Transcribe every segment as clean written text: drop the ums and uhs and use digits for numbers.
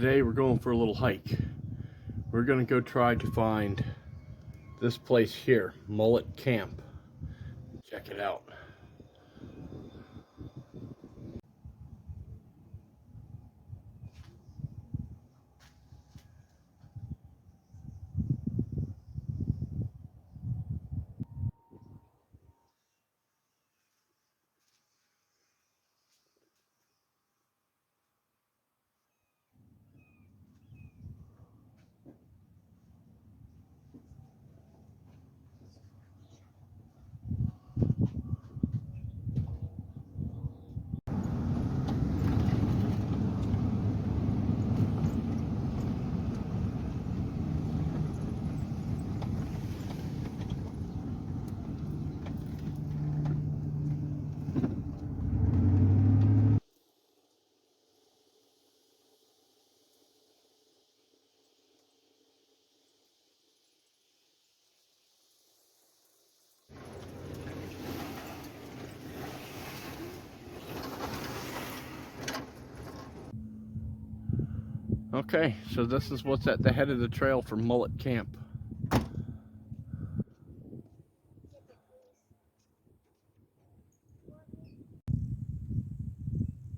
Today we're going for a little hike. We're gonna go try to find this place here, Mullet Camp. Check it out. Okay, so this is what's at the head of the trail for Mullet Camp.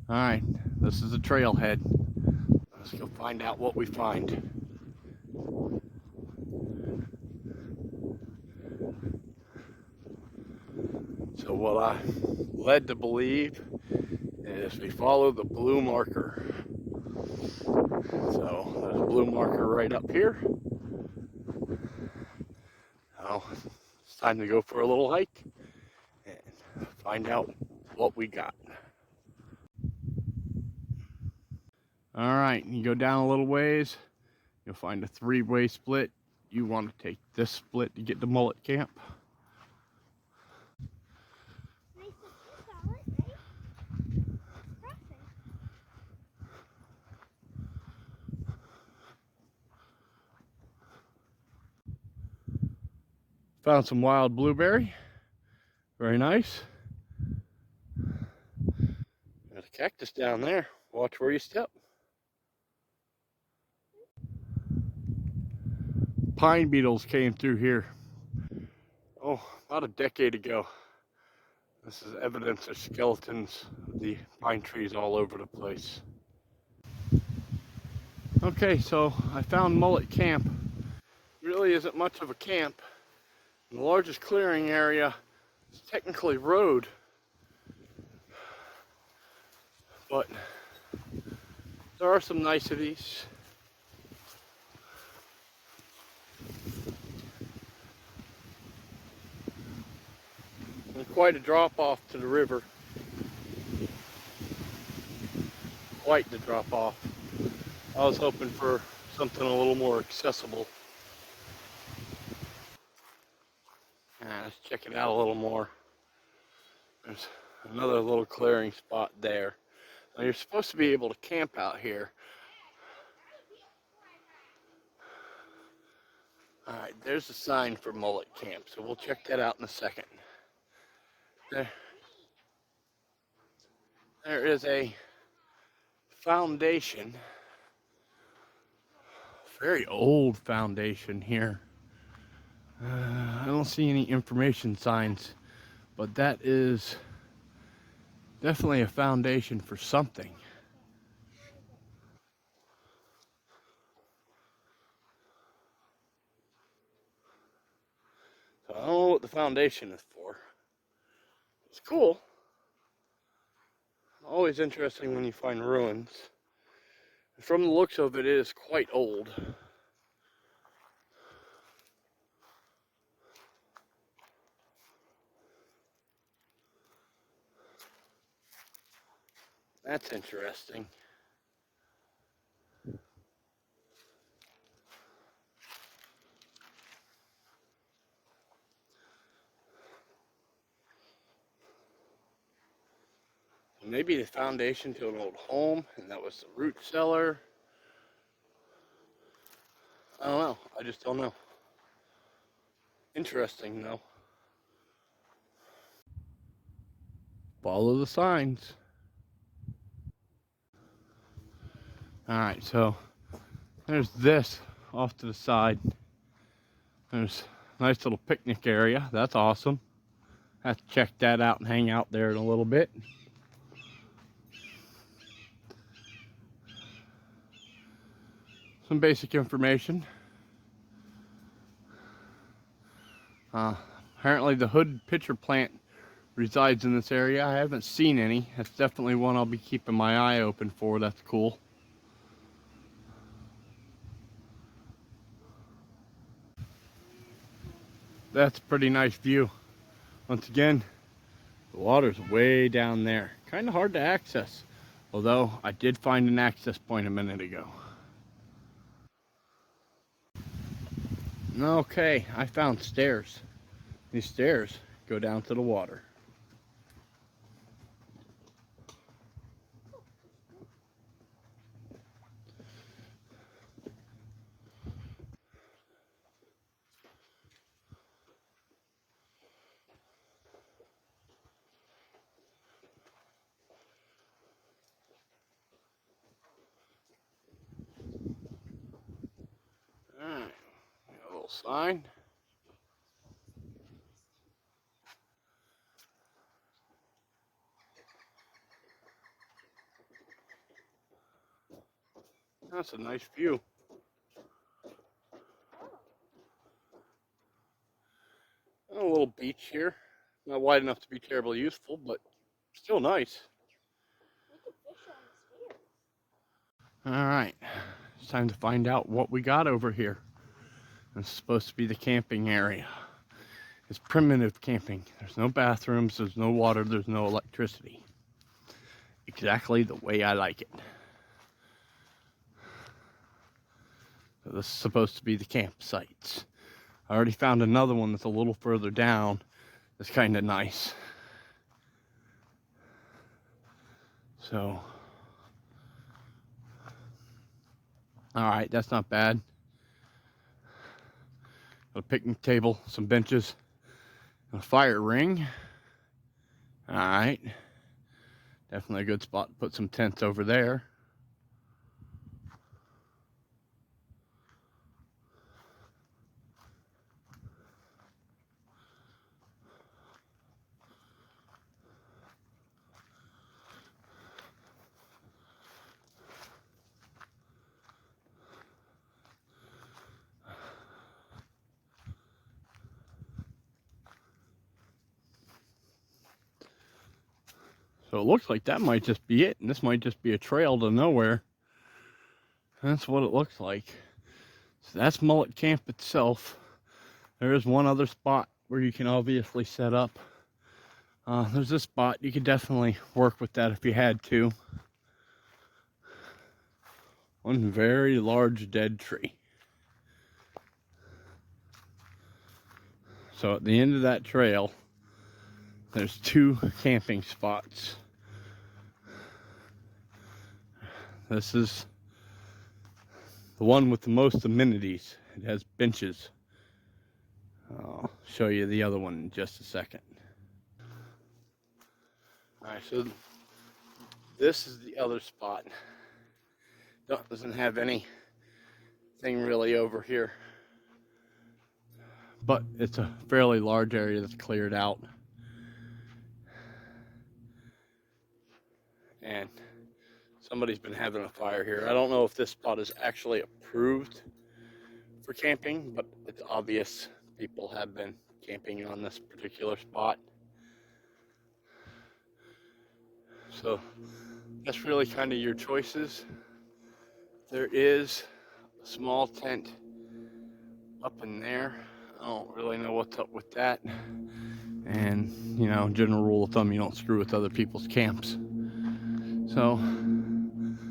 Alright, this is the trailhead. Let's go find out what we find. So what I'm led to believe is we follow the blue marker. So there's a blue marker right up here. Now it's time to go for a little hike and find out what we got. Alright, you go down a little ways, you'll find a three-way split. You want to take this split to get to Mullet Camp. Found some wild blueberry. Very nice. There's a cactus down there. Watch where you step. Pine beetles came through here, about a decade ago. This is evidence of skeletons of the pine trees all over the place. Okay, so I found Mullet Camp. It really isn't much of a camp. The largest clearing area is technically road, but there are some niceties. And quite a drop off to the river. Quite the drop off. I was hoping for something a little more accessible. Let's check it out a little more. There's another little clearing spot there. Now you're supposed to be able to camp out here. Alright, there's a sign for Mullet Camp, so we'll check that out in a second. There is a foundation, very old foundation here. I don't see any information signs, but that is definitely a foundation for something. So I don't know what the foundation is for. It's cool. Always interesting when you find ruins. From the looks of it, it is quite old. That's interesting. Maybe the foundation to an old home, and that was the root cellar. I don't know. I just don't know. Interesting, though. Follow the signs. Alright, so There's this off to the side. There's a nice little picnic area. That's awesome. Have to check that out and hang out there in a little bit. Some basic information. Apparently the hood pitcher plant resides in this area. I haven't seen any. That's definitely one I'll be keeping my eye open for. That's cool. That's a pretty nice view. Once again, the water's way down there. Kind of hard to access. Although I did find an access point a minute ago. Okay, I found stairs. These stairs go down to the water. Alright, got a little sign. That's a nice view. A little beach here. Not wide enough to be terribly useful, but still nice. Alright, it's time to find out what we got over here. It's supposed to be the camping area. It's primitive camping. There's no bathrooms, there's no water, there's no electricity. Exactly the way I like it. So this is supposed to be the campsites. I already found another one that's a little further down. That's kind of nice. So, alright, that's not bad. Got a picnic table, some benches, and a fire ring. Alright. Definitely a good spot to put some tents over there. So it looks like that might just be it, and this might just be a trail to nowhere. That's what it looks like. So that's Mullet Camp itself. There is one other spot where you can obviously set up. There's this spot. You could definitely work with that if you had to. One very large dead tree. So at the end of that trail, there's 2 camping spots. This is the one with the most amenities. It has benches. I'll show you the other one in just a second. Alright, so this is the other spot. Doesn't have anything really over here. But it's a fairly large area that's cleared out. And somebody's been having a fire here. I don't know if this spot is actually approved for camping, but it's obvious people have been camping on this particular spot. So that's really kind of your choices. There is a small tent up in there. I don't really know what's up with that. And, you know, general rule of thumb, you don't screw with other people's camps. So,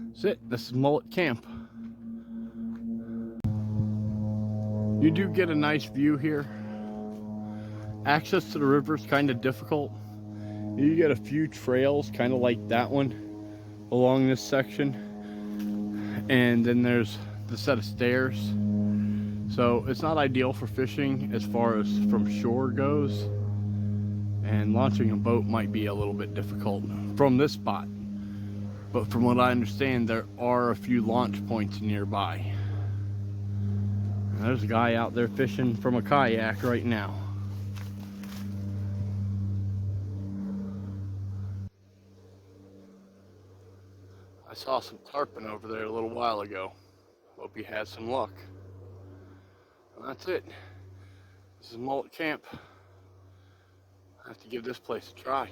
that's it. This is Mullet Camp. You do get a nice view here. Access to the river is kind of difficult. You get a few trails, kind of like that one, along this section. And then there's the set of stairs. So it's not ideal for fishing as far as from shore goes. And launching a boat might be a little bit difficult from this spot. But from what I understand, there are a few launch points nearby. There's a guy out there fishing from a kayak right now. I saw some tarpon over there a little while ago. Hope he had some luck. And that's it. This is Mullet Camp. I have to give this place a try.